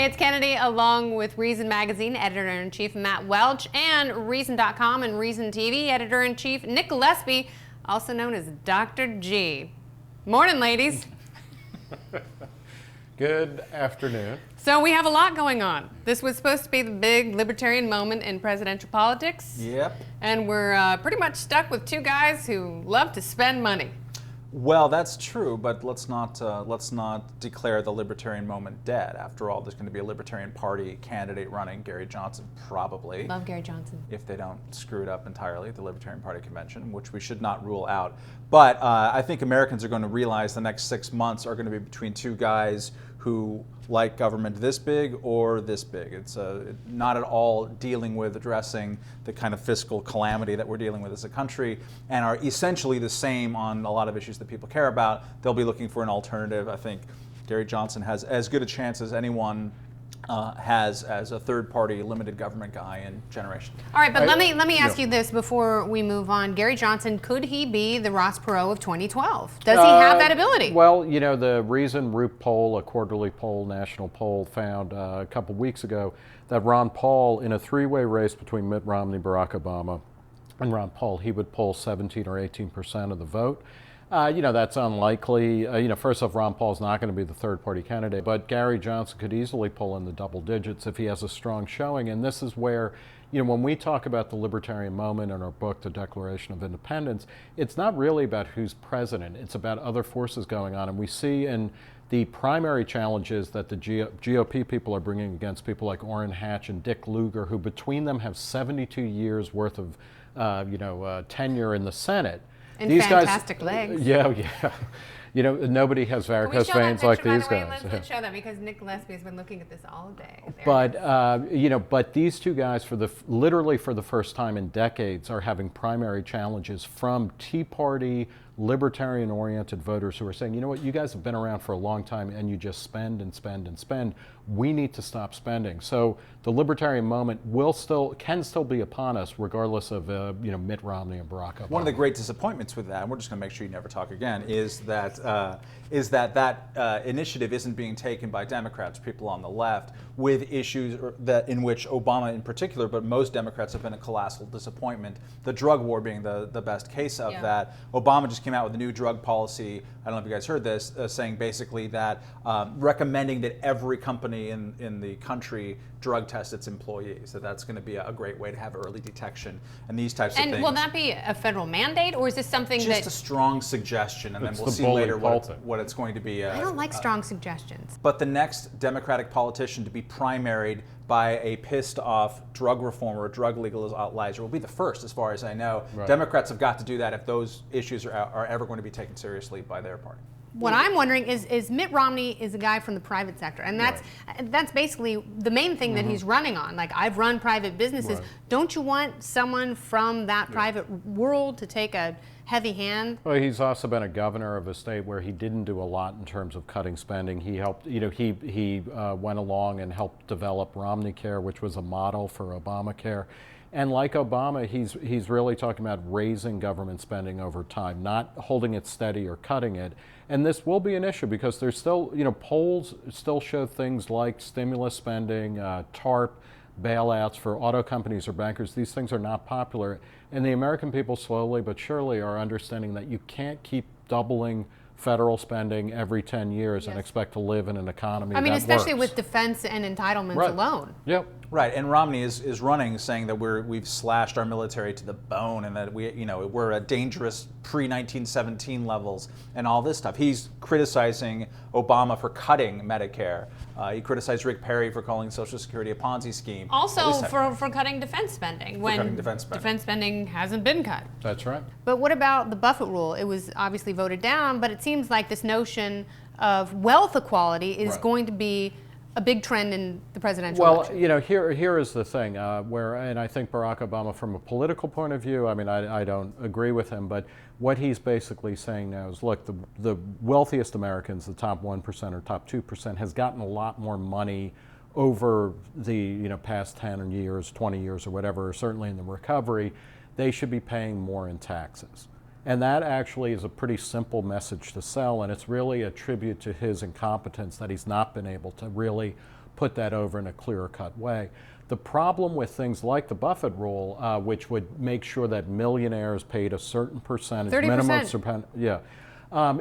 it's Kennedy along with Reason Magazine editor-in-chief Matt Welch and Reason.com and Reason TV editor-in-chief Nick Gillespie, also known as Dr. G. Morning, ladies. Good afternoon. So we have a lot going on. This was supposed to be the big libertarian moment in presidential politics. Yep. And we're pretty much stuck with two guys who love to spend money. Well, that's true, but let's not declare the libertarian moment dead. After all, there's going to be a Libertarian Party candidate running, Gary Johnson, probably. Love Gary Johnson. If they don't screw it up entirely at the Libertarian Party convention, which we should not rule out. But I think Americans are going to realize the next 6 months are going to be between two guys who like government this big or this big. It's not at all dealing with addressing the kind of fiscal calamity that we're dealing with as a country, and are essentially the same on a lot of issues that people care about. They'll be looking for an alternative. I think Gary Johnson has as good a chance as anyone has as a third-party limited government guy in generations. All right, but let me ask you this before we move on. Gary Johnson, could he be the Ross Perot of 2012? Does he have that ability? Well, you know, the Reason Root poll, a quarterly poll, national poll, found a couple weeks ago that Ron Paul, in a three-way race between Mitt Romney, Barack Obama, and Ron Paul, he would poll 17 or 18% of the vote. You know, that's unlikely. You know, first off, Ron Paul's not going to be the third-party candidate, but Gary Johnson could easily pull in the double digits if he has a strong showing. And this is where, you know, when we talk about the libertarian moment in our book, The Declaration of Independence, it's not really about who's president. It's about other forces going on. And we see in the primary challenges that the GOP people are bringing against people like Orrin Hatch and Dick Lugar, who between them have 72 years worth of, tenure in the Senate. And these fantastic legs. Yeah. You know, nobody has varicose veins like these guys. Let's show that, because Nick Gillespie has been looking at this all day. But you know, but these two guys, literally for the first time in decades, are having primary challenges from Tea Party, libertarian-oriented voters who are saying, you know what, you guys have been around for a long time and you just spend and spend and spend. We need to stop spending. So the libertarian moment can still be upon us, regardless of Mitt Romney and Barack Obama. One of the great disappointments with that, and we're just going to make sure you never talk again, is that initiative isn't being taken by Democrats, people on the left, with issues in which Obama in particular, but most Democrats have been a colossal disappointment. The drug war being the best case of that. Obama just came out with a new drug policy. I don't know if you guys heard this, saying basically that recommending that every company in the country drug test its employees. That's going to be a great way to have early detection and these types of things. And will that be a federal mandate, or is this something just a strong suggestion, and then we'll see later what it's going to be. I don't like strong suggestions. But the next Democratic politician to be primaried by a pissed off drug reformer or drug legalizer will be the first, as far as I know. Right. Democrats have got to do that if those issues are ever going to be taken seriously by their party. What I'm wondering is Mitt Romney is a guy from the private sector, and that's basically the main thing that he's running on. Like, I've run private businesses. Right. Don't you want someone from that private world to take a heavy hand? Well, he's also been a governor of a state where he didn't do a lot in terms of cutting spending. He helped, he went along and helped develop Romney Care, which was a model for Obamacare. And like Obama, he's really talking about raising government spending over time, not holding it steady or cutting it. And this will be an issue because there's still, polls still show things like stimulus spending, TARP, bailouts for auto companies or bankers. These things are not popular. And the American people slowly but surely are understanding that you can't keep doubling federal spending every 10 years and expect to live in an economy that works. Especially with defense and entitlements alone. Yep. Right, and Romney is running, saying that we've slashed our military to the bone, and that we're at dangerous pre-1917 levels, and all this stuff. He's criticizing Obama for cutting Medicare. He criticized Rick Perry for calling Social Security a Ponzi scheme. Also for cutting defense spending when defense spending hasn't been cut. That's right. But what about the Buffett rule? It was obviously voted down, but it seems like this notion of wealth equality is going to be a big trend in the presidential election. Well, here is the thing, and I think Barack Obama, from a political point of view, I don't agree with him, but what he's basically saying now is, look, the wealthiest Americans, the top 1% or top 2%, has gotten a lot more money over the past 10 years, 20 years or whatever, certainly in the recovery. They should be paying more in taxes. And that actually is a pretty simple message to sell, and it's really a tribute to his incompetence that he's not been able to really put that over in a clear-cut way. The problem with things like the Buffett rule, which would make sure that millionaires paid a certain percentage, 30%.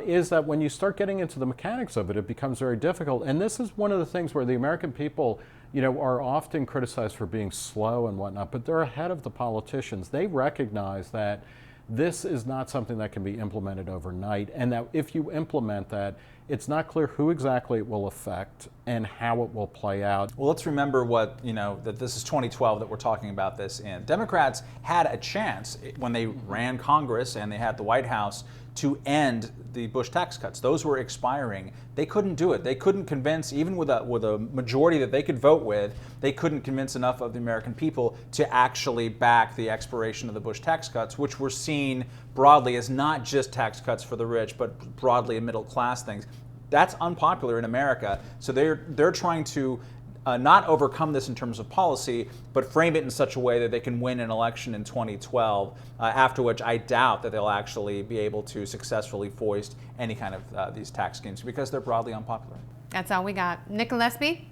Is that when you start getting into the mechanics of it, it becomes very difficult. And this is one of the things where the American people, are often criticized for being slow and whatnot, but they're ahead of the politicians. They recognize that this is not something that can be implemented overnight, and that if you implement that, it's not clear who exactly it will affect and how it will play out. Well, let's remember that this is 2012 that we're talking about this in. Democrats had a chance when they ran Congress and they had the White House to end the Bush tax cuts. Those were expiring. They couldn't do it. They couldn't convince, even with a majority that they could vote with, they couldn't convince enough of the American people to actually back the expiration of the Bush tax cuts, which were seen broadly as not just tax cuts for the rich, but broadly a middle class things. That's unpopular in America. So they're trying to not overcome this in terms of policy, but frame it in such a way that they can win an election in 2012, after which I doubt that they'll actually be able to successfully foist any kind of these tax schemes because they're broadly unpopular. That's all we got. Nick Gillespie,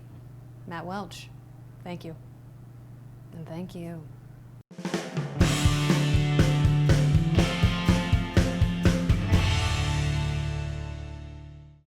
Matt Welch, thank you. And thank you.